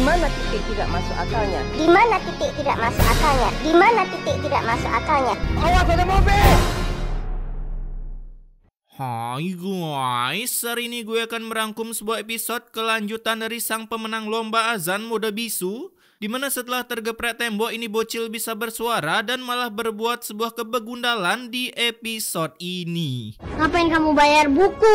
mana titik tidak masuk akalnya? Di mana titik tidak masuk akalnya? Di mana titik tidak masuk akalnya? Awas ada mobil! Hai guys, hari ini gue akan merangkum sebuah episode kelanjutan dari sang pemenang lomba azan mode bisu, di mana setelah tergeprek tembok ini bocil bisa bersuara dan malah berbuat sebuah kebegundalan di episode ini. Ngapain kamu bayar buku?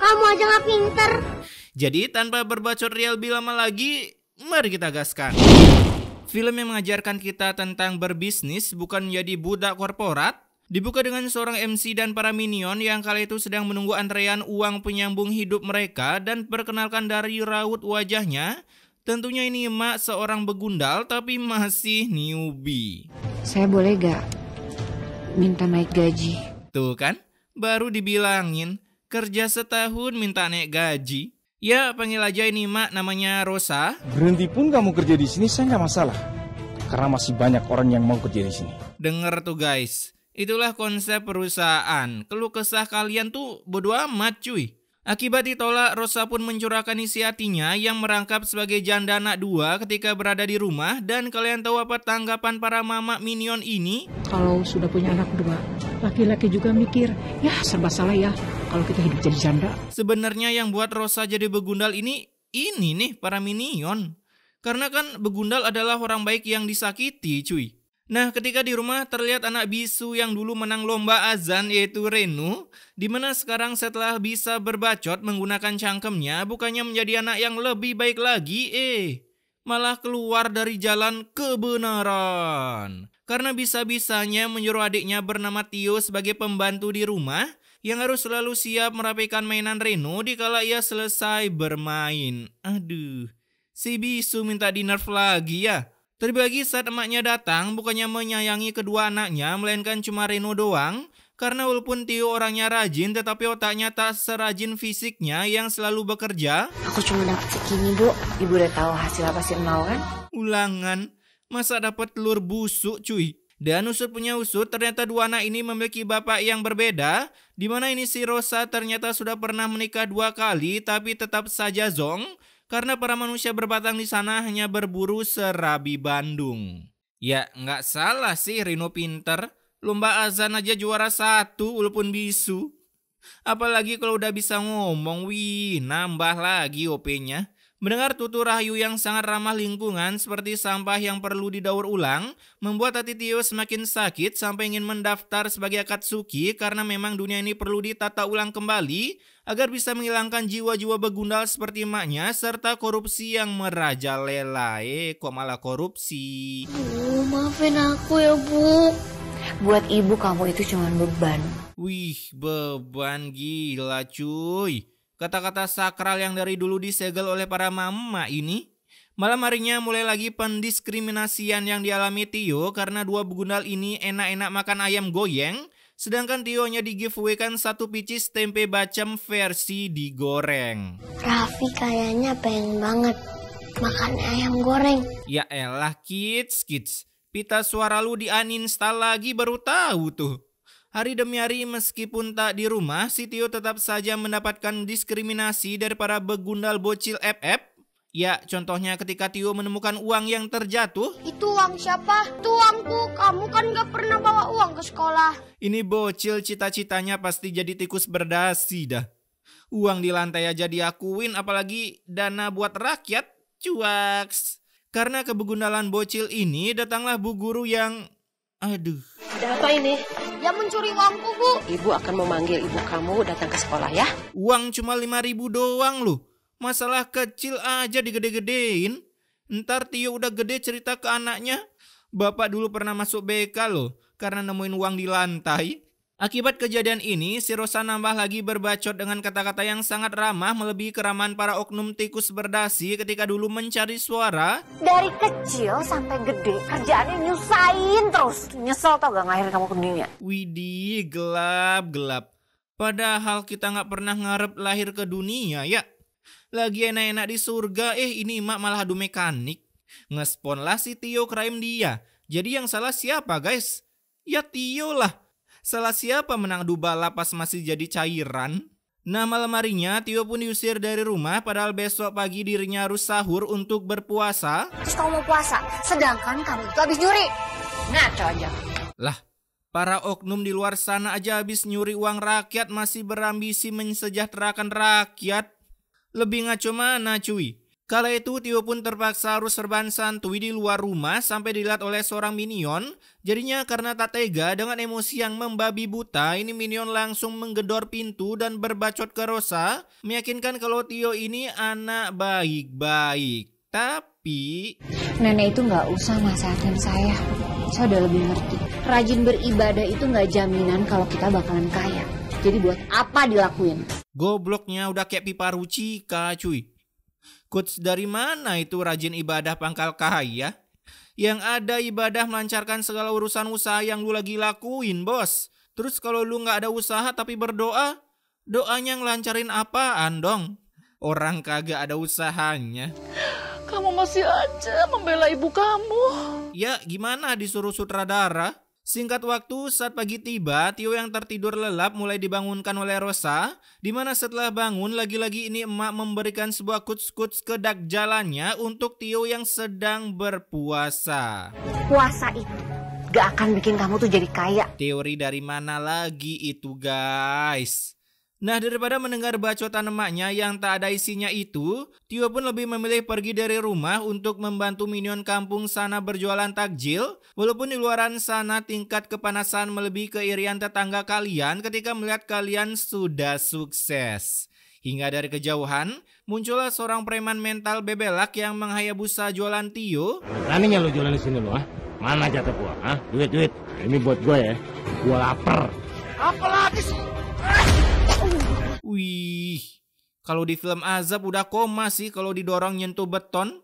Kamu aja nggak pinter. Jadi tanpa berbacot real lebih lama lagi, mari kita gaskan. Film yang mengajarkan kita tentang berbisnis bukan menjadi budak korporat, dibuka dengan seorang MC dan para minion yang kala itu sedang menunggu antrean uang penyambung hidup mereka, dan perkenalkan dari raut wajahnya, tentunya ini emak seorang begundal tapi masih newbie. Saya boleh gak minta naik gaji? Tuh kan, baru dibilangin, kerja setahun minta naik gaji. Ya, panggil aja ini mak, namanya Rosa. Berhenti pun kamu kerja di sini saya nggak masalah, karena masih banyak orang yang mau kerja di sini. Dengar tuh guys, itulah konsep perusahaan. Keluh kesah kalian tuh bodo amat cuy. Akibat ditolak, Rosa pun mencurahkan isi hatinya yang merangkap sebagai janda anak dua ketika berada di rumah. Dan kalian tahu apa tanggapan para mama minion ini? Kalau sudah punya anak dua, laki-laki juga mikir, ya serba salah ya kalau kita hidup jadi janda. Sebenarnya yang buat Rosa jadi begundal ini nih para minion. Karena kan begundal adalah orang baik yang disakiti cuy. Nah, ketika di rumah terlihat anak bisu yang dulu menang lomba azan yaitu Renu, dimana sekarang setelah bisa berbacot menggunakan cangkemnya bukannya menjadi anak yang lebih baik lagi, malah keluar dari jalan kebenaran. Karena bisa-bisanya menyuruh adiknya bernama Tio sebagai pembantu di rumah yang harus selalu siap merapikan mainan Renu dikala ia selesai bermain. Aduh, si bisu minta di-nerf lagi ya. Terbagi saat emaknya datang, bukannya menyayangi kedua anaknya, melainkan cuma Reno doang. Karena walaupun Tio orangnya rajin, tetapi otaknya tak serajin fisiknya yang selalu bekerja. Aku cuma dapat segini, Bu. Ibu udah tahu hasil apa sih mau kan? Ulangan, masa dapat telur busuk cuy. Dan usut punya usut, ternyata dua anak ini memiliki bapak yang berbeda. Dimana ini si Rosa ternyata sudah pernah menikah 2 kali, tapi tetap saja zong. Karena para manusia berbatang di sana hanya berburu serabi Bandung. Ya, nggak salah sih Reno pinter. Lomba azan aja juara 1 walaupun bisu. Apalagi kalau udah bisa ngomong, nambah lagi OP-nya. Mendengar tutur rahayu yang sangat ramah lingkungan seperti sampah yang perlu didaur ulang, membuat hati Tio semakin sakit sampai ingin mendaftar sebagai Akatsuki karena memang dunia ini perlu ditata ulang kembali agar bisa menghilangkan jiwa-jiwa begundal seperti emaknya serta korupsi yang merajalela. Kok malah korupsi? Maafin aku ya, Bu. Buat ibu kamu itu cuma beban. Wih, beban gila cuy. Kata-kata sakral yang dari dulu disegel oleh para mama ini. Malam harinya mulai lagi pendiskriminasian yang dialami Tio karena dua begundal ini enak-enak makan ayam goyeng, sedangkan Tio-nya di giveaway kan 1 picis tempe bacem versi digoreng. Raffi kayaknya pengen banget makan ayam goreng. Ya elah kids. Pita suara lu di uninstall lagi baru tahu tuh. Hari demi hari meskipun tak di rumah, si Tio tetap saja mendapatkan diskriminasi dari para begundal bocil FF. Ya, contohnya ketika Tio menemukan uang yang terjatuh. Itu uang siapa? Itu uangku. Kamu kan gak pernah bawa uang ke sekolah. Ini bocil cita-citanya pasti jadi tikus berdasi dah. Uang di lantai aja diakuin, apalagi dana buat rakyat. Cuaks. Karena kebegundalan bocil ini, datanglah bu guru yang... Aduh. Ada apa ini? Dia mencuri uangku, Bu. Ibu akan memanggil ibu kamu datang ke sekolah ya. Uang cuma 5.000 doang loh. Masalah kecil aja digede-gedein. Ntar Tio udah gede cerita ke anaknya. Bapak dulu pernah masuk BK loh, karena nemuin uang di lantai. Akibat kejadian ini, si Rosa nambah lagi berbacot dengan kata-kata yang sangat ramah melebihi keramahan para oknum tikus berdasi ketika dulu mencari suara. Dari kecil sampai gede kerjaannya nyusahin terus. Nyesel tau gak ngelahirin kamu ke dunia? Widih, gelap. Padahal kita gak pernah ngarep lahir ke dunia ya. Lagi enak-enak di surga, ini emak malah adu mekanik. Ngespon lah si Tio crime dia. Jadi yang salah siapa guys? Ya Tio lah. Salah siapa menang adu balap pas masih jadi cairan? Nah malam harinya Tio pun diusir dari rumah padahal besok pagi dirinya harus sahur untuk berpuasa. Terus kamu mau puasa, sedangkan kamu itu habis nyuri. Ngaco aja. Lah, para oknum di luar sana aja habis nyuri uang rakyat masih berambisi mensejahterakan rakyat. Lebih ngaco mana cuy? Kala itu Tio pun terpaksa harus serban santuy di luar rumah sampai dilihat oleh seorang minion. Jadinya karena tak tega dengan emosi yang membabi buta, ini minion langsung menggedor pintu dan berbacot ke Rosa, meyakinkan kalau Tio ini anak baik-baik. Tapi nenek itu nggak usah nasehatin saya udah lebih ngerti. Rajin beribadah itu nggak jaminan kalau kita bakalan kaya. Jadi buat apa dilakuin? Gobloknya udah kayak pipa rucika cuy. Quotes dari mana itu rajin ibadah pangkal kaya? Yang ada ibadah melancarkan segala urusan usaha yang lu lagi lakuin, bos. Terus kalau lu gak ada usaha tapi berdoa, doanya ngelancarin apaan dong? Orang kagak ada usahanya. Kamu masih aja membela ibu kamu. Ya gimana disuruh sutradara? Singkat waktu, saat pagi tiba, Tio yang tertidur lelap mulai dibangunkan oleh Rosa, di mana setelah bangun, lagi-lagi ini emak memberikan sebuah kuts-kuts ke dak jalannya untuk Tio yang sedang berpuasa. Puasa itu gak akan bikin kamu tuh jadi kaya. Teori dari mana lagi itu guys? Nah daripada mendengar bacotan emaknya yang tak ada isinya itu, Tio pun lebih memilih pergi dari rumah untuk membantu minion kampung sana berjualan takjil. Walaupun di luaran sana tingkat kepanasan melebihi keirian tetangga kalian ketika melihat kalian sudah sukses. Hingga dari kejauhan, muncullah seorang preman mental bebelak yang menghayabusa jualan Tio. Beraninya lo jualan di sini lo, Mana jatah gua, Duit. Ini buat gue ya. Gua lapar. Apalagi sih? Wih, kalau di film azab udah koma sih kalau didorong nyentuh beton.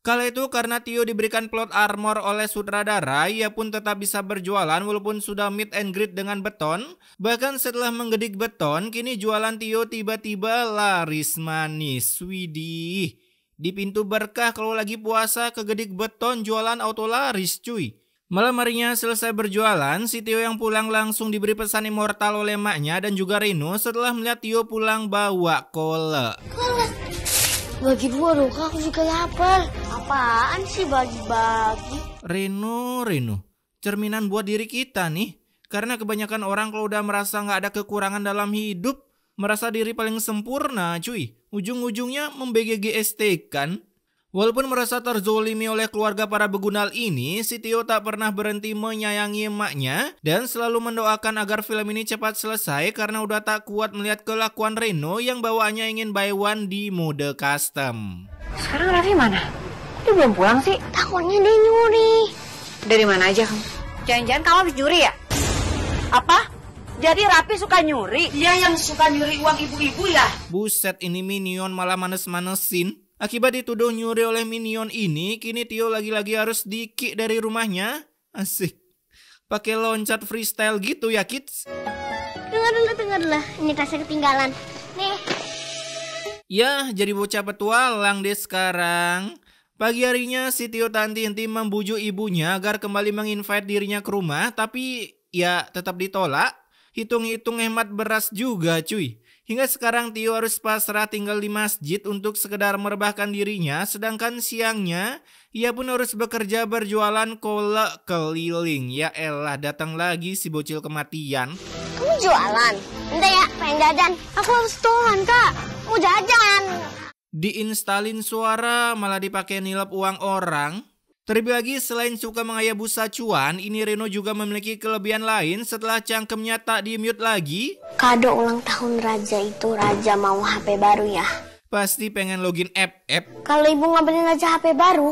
Kala itu karena Tio diberikan plot armor oleh sutradara, ia pun tetap bisa berjualan walaupun sudah meet and greet dengan beton. Bahkan setelah menggedik beton, kini jualan Tio tiba-tiba laris manis. Widih, di pintu berkah kalau lagi puasa kegedik beton jualan auto laris cuy. Malam harinya selesai berjualan, si Tio yang pulang langsung diberi pesan immortal oleh maknya dan juga Reno setelah melihat Tio pulang bawa kolak. Kolak? Bagi dua dong, aku juga lapar. Apaan sih bagi-bagi? Reno, cerminan buat diri kita nih. Karena kebanyakan orang kalau udah merasa gak ada kekurangan dalam hidup, merasa diri paling sempurna cuy. Ujung-ujungnya memBGGST kan? Walaupun merasa terzolimi oleh keluarga para begundal ini, si Tio tak pernah berhenti menyayangi emaknya dan selalu mendoakan agar film ini cepat selesai karena udah tak kuat melihat kelakuan Reno yang bawaannya ingin buy one di mode custom. Sekarang Raffi mana? Dia belum pulang sih. Takutnya dia nyuri. Dari mana aja kamu? Jangan-jangan kamu habis nyuri ya? Apa? Jadi Raffi suka nyuri? Dia yang suka nyuri uang ibu-ibu ya? Buset, ini minion malah manes-manesin. Akibat dituduh nyuri oleh minion ini, kini Tio lagi-lagi harus di-kick dari rumahnya. Asik. Pakai loncat freestyle gitu ya, kids? Tunggu dulu. Ini tasnya ketinggalan. Nih. Ya, jadi bocah petualang deh sekarang. Pagi harinya si Tio tak henti-henti membujuk ibunya agar kembali menginvite dirinya ke rumah, tapi ya tetap ditolak. Hitung-hitung hemat beras juga cuy. Hingga sekarang Tio harus pasrah tinggal di masjid untuk sekedar merebahkan dirinya, sedangkan siangnya ia pun harus bekerja berjualan kolak keliling. Ya elah, datang lagi si bocil kematian. Kamu jualan? Entah ya, pengen jajan. Aku harus tohan, Kak. Mau jajan. Diinstalin suara malah dipakai nilap uang orang. Terlebih lagi selain suka menghayabusa cuan, ini Reno juga memiliki kelebihan lain setelah cangkemnya tak di-mute lagi. Kado ulang tahun Raja itu, Raja mau HP baru ya? Pasti pengen login app. Kalau ibu ngambilin Raja HP baru,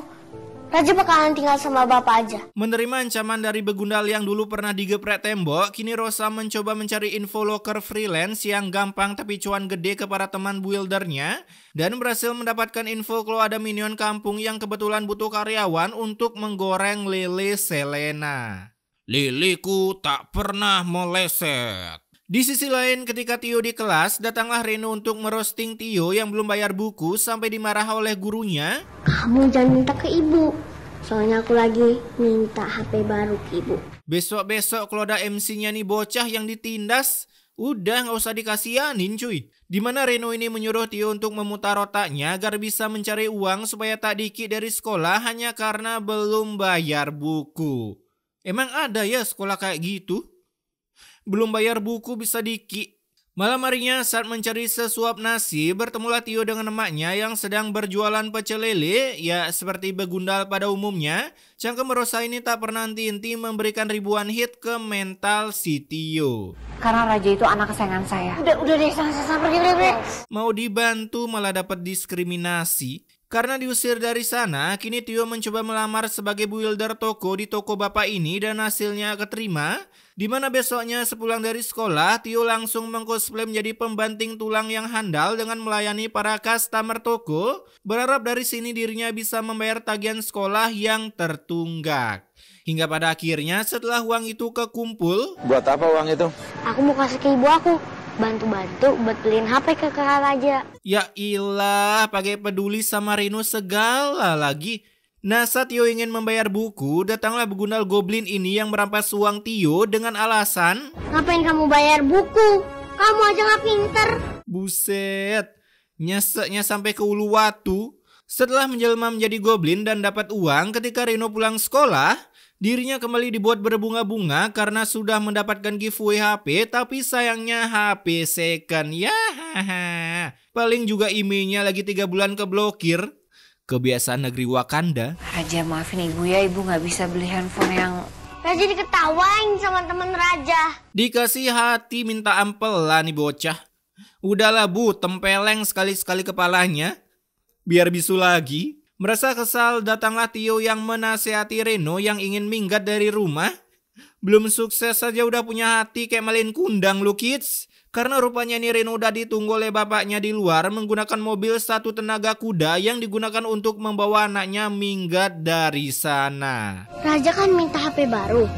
Raja bakalan tinggal sama bapak aja. Menerima ancaman dari begundal yang dulu pernah digeprek tembok, kini Rosa mencoba mencari info loker freelance yang gampang tapi cuan gede ke para teman buildernya, dan berhasil mendapatkan info kalau ada minion kampung yang kebetulan butuh karyawan untuk menggoreng lele Selena. Liliku tak pernah meleset. Di sisi lain, ketika Tio di kelas, datanglah Reno untuk merosting Tio yang belum bayar buku sampai dimarah oleh gurunya. Kamu jangan minta ke ibu, soalnya aku lagi minta HP baru ke ibu. Besok-besok kalau ada MC-nya nih bocah yang ditindas, Udah gak usah dikasihanin cuy. Dimana Reno ini menyuruh Tio untuk memutar otaknya agar bisa mencari uang supaya tak dikit dari sekolah hanya karena belum bayar buku. Emang ada ya sekolah kayak gitu? Belum bayar buku bisa dikit. Malam harinya saat mencari sesuap nasi, bertemulah Tio dengan emaknya yang sedang berjualan pecel lele. Ya seperti begundal pada umumnya, cangkem Rosa ini tak pernah henti-henti memberikan ribuan hit ke mental si Tio. Karena Raja itu anak kesayangan saya. Udah deh, sana pergi. Mau dibantu malah dapat diskriminasi. Karena diusir dari sana, kini Tio mencoba melamar sebagai builder toko di toko bapak ini dan hasilnya keterima. Dimana besoknya sepulang dari sekolah, Tio langsung mengcosplay menjadi pembanting tulang yang handal dengan melayani para customer toko. Berharap dari sini dirinya bisa membayar tagihan sekolah yang tertunggak. Hingga pada akhirnya setelah uang itu kekumpul. Buat apa uang itu? Aku mau kasih ke ibu aku. Bantu-bantu buat beliin HP ke kakak Raja. Ya ilah, pakai peduli sama Reno segala lagi. Nah, saat Tio ingin membayar buku, datanglah begundal goblin ini yang merampas uang Tio dengan alasan, Ngapain kamu bayar buku? Kamu aja gak pinter. buset, nyeseknya sampai ke Uluwatu. Setelah menjelma menjadi goblin dan dapat uang ketika Reno pulang sekolah, dirinya kembali dibuat berbunga-bunga karena sudah mendapatkan giveaway HP, tapi sayangnya HP second. Ya, paling juga emailnya lagi 3 bulan keblokir. Kebiasaan negeri Wakanda. Raja maafin ibu ya, ibu gak bisa beli handphone yang... Raja diketawain sama temen Raja. Dikasih hati minta ampelan nih bocah. Udahlah bu, tempeleng sekali-sekali kepalanya. Biar bisu lagi. Merasa kesal datanglah Tio yang menasehati Reno yang ingin minggat dari rumah. Belum sukses saja udah punya hati kayak malin kundang lu kids. Karena rupanya nih Reno udah ditunggu oleh bapaknya di luar menggunakan mobil 1 tenaga kuda yang digunakan untuk membawa anaknya minggat dari sana. Raja kan minta HP baru.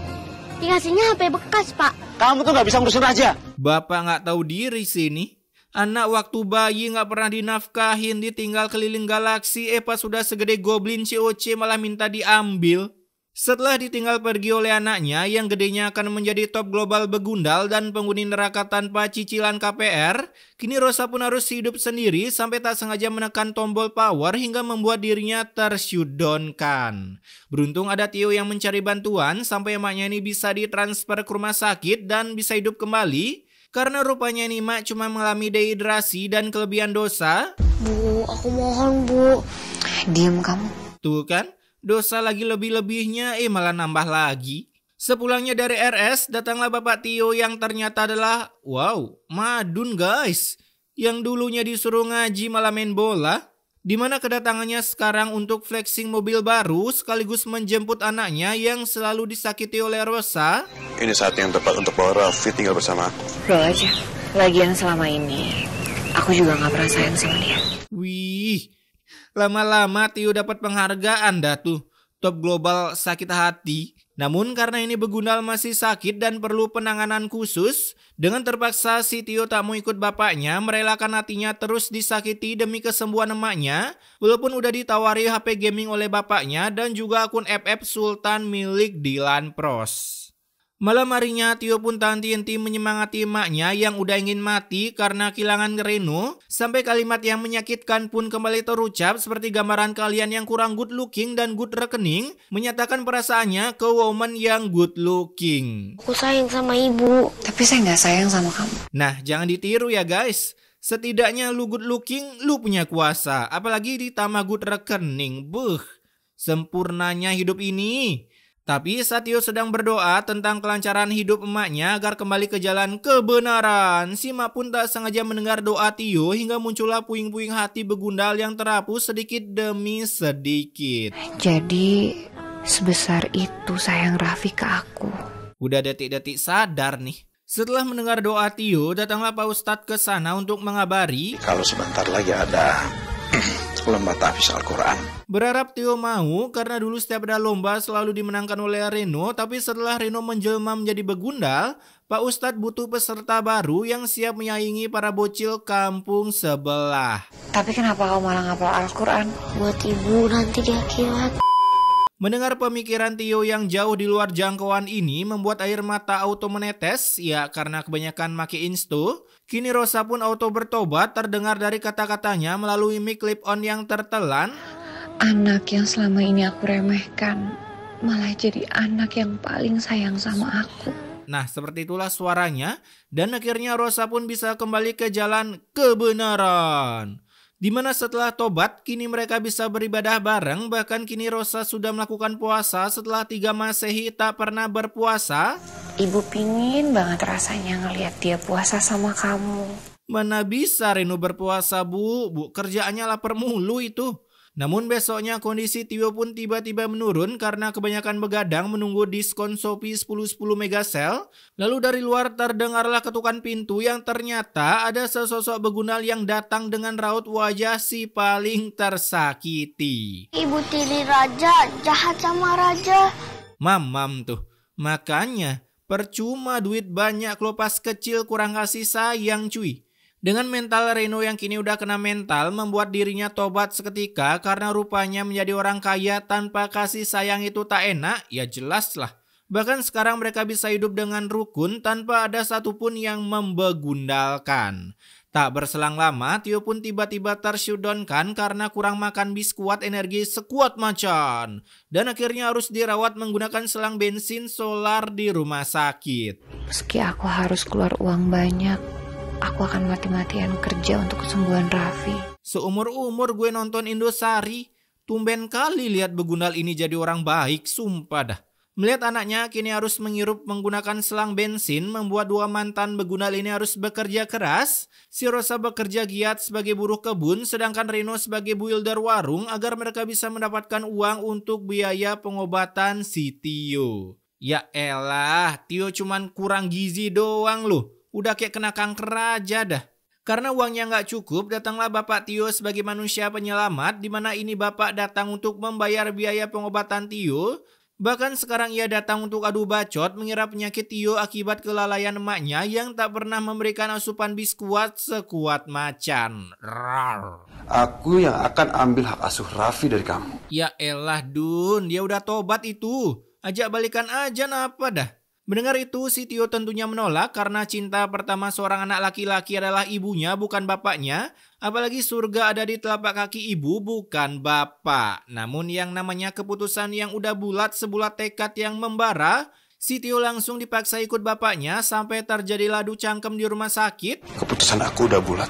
Dikasihnya HP bekas, Pak. Kamu tuh gak bisa ngurusin Raja. Bapak gak tahu diri sini. Anak waktu bayi gak pernah dinafkahin, ditinggal keliling galaksi. Pas sudah segede goblin COC malah minta diambil. Setelah ditinggal pergi oleh anaknya yang gedenya akan menjadi top global begundal dan penghuni neraka tanpa cicilan KPR, kini Rosa pun harus hidup sendiri sampai tak sengaja menekan tombol power hingga membuat dirinya tershutdown-kan. Beruntung ada Tio yang mencari bantuan sampai emaknya ini bisa ditransfer ke rumah sakit dan bisa hidup kembali. Karena rupanya nih mak cuma mengalami dehidrasi dan kelebihan dosa. Bu, aku mohon bu. Diem kamu. Tuh kan? Dosa lagi lebih-lebihnya malah nambah lagi. Sepulangnya dari RS, datanglah Bapak Tio yang ternyata adalah, wow, madun guys. Yang dulunya disuruh ngaji malah main bola. Dimana kedatangannya sekarang untuk flexing mobil baru sekaligus menjemput anaknya yang selalu disakiti oleh Rosa. Ini saat yang tepat untuk bawa Raffi tinggal bersama aku. Bro aja. Lagian selama ini, aku juga gak pernah sayang sama dia. Wih. Lama-lama Tio dapat penghargaan dah tuh, top global sakit hati. Namun karena ini begundal masih sakit dan perlu penanganan khusus, dengan terpaksa si Tio tak mau ikut bapaknya, merelakan hatinya terus disakiti demi kesembuhan emaknya, walaupun udah ditawari HP gaming oleh bapaknya dan juga akun FF Sultan milik Dylan Pros. Malam harinya Tio pun tak henti-henti menyemangati emaknya yang udah ingin mati karena kehilangan Reno. Sampai kalimat yang menyakitkan pun kembali terucap seperti gambaran kalian yang kurang good looking dan good rekening menyatakan perasaannya ke woman yang good looking. Aku sayang sama ibu. Tapi saya gak sayang sama kamu. Nah jangan ditiru ya guys. Setidaknya lu good looking, lu punya kuasa. Apalagi ditambah good rekening. Sempurnanya hidup ini. Tapi saat Tio sedang berdoa tentang kelancaran hidup emaknya agar kembali ke jalan kebenaran, si mak pun tak sengaja mendengar doa Tio hingga muncullah puing-puing hati begundal yang terhapus sedikit demi sedikit. Jadi sebesar itu sayang Raffi ke aku. Udah detik-detik sadar nih. Setelah mendengar doa Tio, datanglah Pak Ustadz ke sana untuk mengabari Kalau sebentar lagi ada lomba tahfiz Al-Quran. Berharap Tio mau karena dulu setiap ada lomba selalu dimenangkan oleh Reno. Tapi setelah Reno menjelma menjadi begundal, Pak Ustadz butuh peserta baru yang siap menyaingi para bocil kampung sebelah. Tapi kenapa kau malah ngapal Al-Quran? Buat ibu nanti di akhirat. Mendengar pemikiran Tio yang jauh di luar jangkauan ini membuat air mata auto menetes, ya karena kebanyakan make insto. Kini Rosa pun auto bertobat terdengar dari kata-katanya melalui mic clip-on yang tertelan. Anak yang selama ini aku remehkan, malah jadi anak yang paling sayang sama aku. Nah, seperti itulah suaranya, dan akhirnya Rosa pun bisa kembali ke jalan kebenaran. Dimana setelah tobat, kini mereka bisa beribadah bareng, bahkan kini Rosa sudah melakukan puasa setelah 3 Masehi tak pernah berpuasa. Ibu pingin banget rasanya ngelihat dia puasa sama kamu. Mana bisa Reno berpuasa, Bu? Bu, kerjaannya lapar mulu itu. Namun besoknya kondisi Tio pun tiba-tiba menurun karena kebanyakan begadang menunggu diskon Shopee 10-10 megasel. Lalu dari luar terdengarlah ketukan pintu yang ternyata ada sesosok begundal yang datang dengan raut wajah si paling tersakiti. Ibu tiri raja, jahat sama raja. Mamam tuh. Makanya percuma duit banyak lo pas kecil kurang kasih sayang cuy. Dengan mental Reno yang kini udah kena mental membuat dirinya tobat seketika karena rupanya menjadi orang kaya tanpa kasih sayang itu tak enak, ya jelas lah. Bahkan sekarang mereka bisa hidup dengan rukun tanpa ada satupun yang membegundalkan. Tak berselang lama, Tio pun tiba-tiba tershutdownkan karena kurang makan biskuat energi sekuat macan. Dan akhirnya harus dirawat menggunakan selang bensin solar di rumah sakit. Meski aku harus keluar uang banyak, aku akan mati-matian kerja untuk kesembuhan Raffi. Seumur-umur gue nonton Indosari, tumben kali lihat begundal ini jadi orang baik, sumpah dah. Melihat anaknya kini harus menghirup menggunakan selang bensin membuat 2 mantan begundal ini harus bekerja keras. Si Rosa bekerja giat sebagai buruh kebun sedangkan Reno sebagai builder warung agar mereka bisa mendapatkan uang untuk biaya pengobatan si Tio. Ya elah, Tio cuman kurang gizi doang loh. Udah kayak kena kanker aja dah. Karena uangnya nggak cukup, datanglah Bapak Tio sebagai manusia penyelamat, di mana ini Bapak datang untuk membayar biaya pengobatan Tio. Bahkan sekarang ia datang untuk adu bacot mengira penyakit Tio akibat kelalaian emaknya yang tak pernah memberikan asupan biskuat sekuat macan. Rar. Aku yang akan ambil hak asuh Raffi dari kamu. Ya elah Dun, dia udah tobat itu. Ajak balikan aja napa dah. Mendengar itu, si Tio tentunya menolak karena cinta pertama seorang anak laki-laki adalah ibunya, bukan bapaknya. Apalagi surga ada di telapak kaki ibu, bukan bapak. Namun yang namanya keputusan yang udah bulat sebulat tekad yang membara, si Tio langsung dipaksa ikut bapaknya sampai terjadi ladu cangkem di rumah sakit. Keputusan aku udah bulat.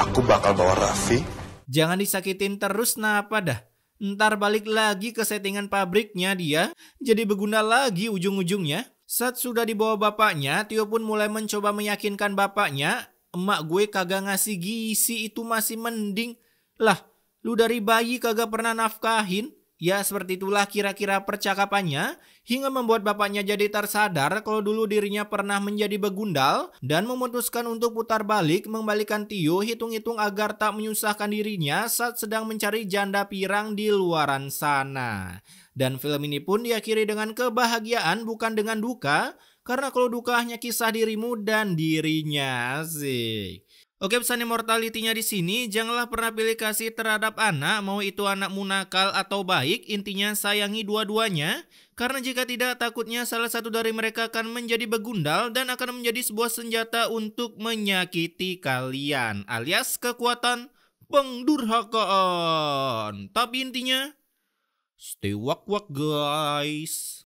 Aku bakal bawa Raffi. Jangan disakitin terus napa dah. Ntar balik lagi ke settingan pabriknya dia, jadi beguna lagi ujung-ujungnya. Saat sudah dibawa bapaknya, Tio pun mulai mencoba meyakinkan bapaknya, emak gue kagak ngasih gizi itu masih mending. Lah, lu dari bayi kagak pernah nafkahin? Ya seperti itulah kira-kira percakapannya, hingga membuat bapaknya jadi tersadar kalau dulu dirinya pernah menjadi begundal dan memutuskan untuk putar balik mengembalikan Tio hitung-hitung agar tak menyusahkan dirinya saat sedang mencari janda pirang di luaran sana. Dan film ini pun diakhiri dengan kebahagiaan bukan dengan duka, karena kalau duka hanya kisah dirimu dan dirinya sih. Oke, pesan immortality-nya di sini, janganlah pernah pilih kasih terhadap anak, mau itu anakmu nakal atau baik, intinya sayangi dua-duanya. Karena jika tidak, takutnya salah satu dari mereka akan menjadi begundal dan akan menjadi sebuah senjata untuk menyakiti kalian, alias kekuatan pengdurhakaan. Tapi intinya, stay wak-wak guys.